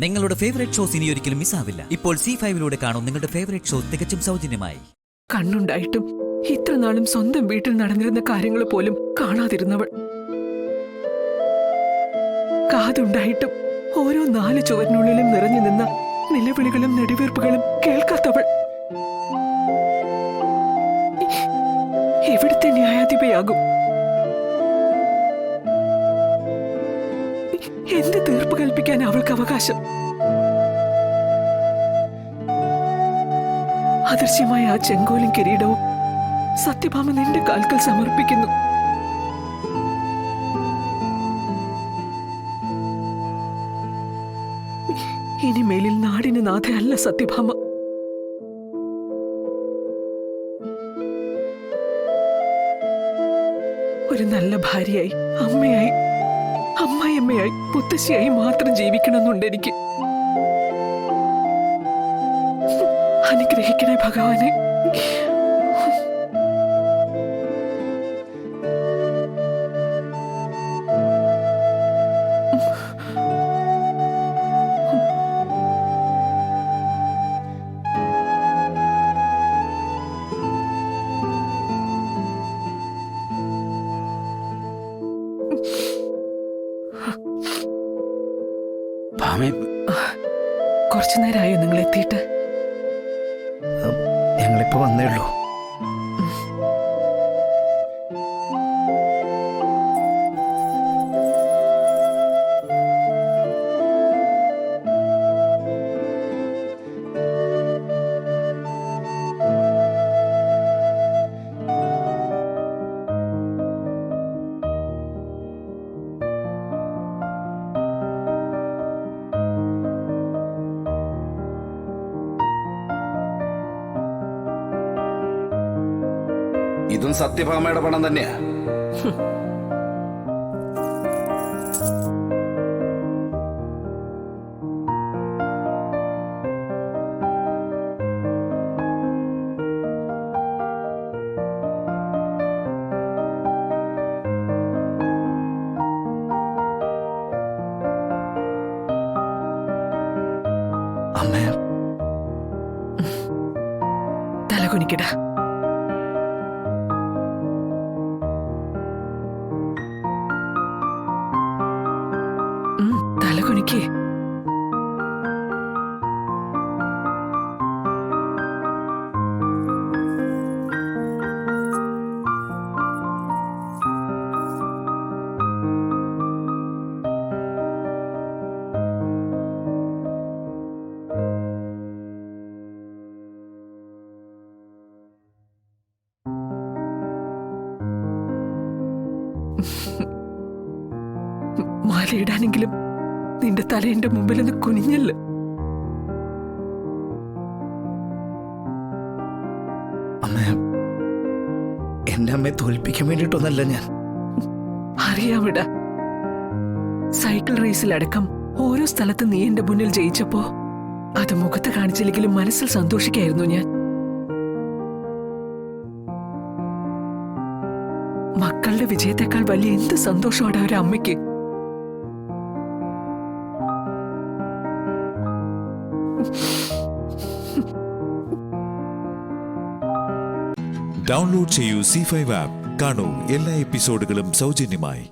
നിങ്ങളുടെ favourite shows ഇനി ഒരിക്കലും മിസ്സാവില്ല. ഇപ്പോൾ C5 കാണും നിങ്ങളുടെ ഫേവറേറ്റ് ഷോ തികച്ചും സൗജന്യമായി. കണ്ണുണ്ടായിട്ടും ഇത്ര നാളും സ്വന്തം വീട്ടിൽ നടന്നിരുന്ന കാര്യങ്ങൾ പോലും കാണാതിരുന്നവൾ, കാതുണ്ടായിട്ടും ഓരോ 4 ചുവരിനുള്ളിലും നിറഞ്ഞു നിന്ന നിലവിളികളും നെടുവീർപ്പുകളും കേൾക്കാത്തവൾ, എവിടുത്തെ ന്യായാധിപയാകും? എന്ത് തീർപ്പ് കൽപ്പിക്കാൻ അവൾക്ക് അവകാശം? അദൃശ്യമായ ആ ചെങ്കോലും കിരീടവും സത്യഭാമ നിന്റെ കാൽക്കൽ സമർപ്പിക്കുന്നു. ഇനിമേലിൽ നാടിന് നാഥയല്ല സത്യഭാമ. ഒരു നല്ല ഭാര്യയായി, അമ്മയായി, അമ്മായിയമ്മയായി, മുത്തശ്ശിയായി മാത്രം ജീവിക്കണമെന്നുണ്ട് എനിക്ക്. അനുഗ്രഹിക്കണേ ഭഗവാനെ. കുറച്ചു നേരമായോ നിങ്ങൾ എത്തിയിട്ട്? ഞങ്ങളിപ്പോ വന്നേ ഉള്ളൂ. ഇതും സത്യഭാമയുടെ പണം തന്നെയാ. അമ്മേ, തലകുനിക്കടാ. തലകുനിക്കേ. മാലയിടാനെങ്കിലും നിന്റെ തല എന്റെ മുമ്പിൽ ഒന്ന് കുനിഞ്ഞല്ല. അമ്മേ, എന്റെ അമ്മയെ തോൽപ്പിക്കാൻ വേണ്ടിട്ടൊന്നല്ല ഞാൻ. അറിയാവിട, സൈക്കിൾ റേസിലടക്കം ഓരോ സ്ഥലത്ത് നീ എന്റെ മുന്നിൽ ജയിച്ചപ്പോ അത് മുഖത്ത് കാണിച്ചില്ലെങ്കിലും മനസ്സിൽ സന്തോഷിക്കായിരുന്നു ഞാൻ. മക്കളുടെ വിജയത്തെക്കാൾ വലിയ എന്ത് സന്തോഷമാണ് ഒരു അമ്മയ്ക്ക്. ഡൗൺലോഡ് ചെയ്യൂ C5 ആപ്പ്. കാണൂ എല്ലാ എപ്പിസോഡുകളും സൗജന്യമായി.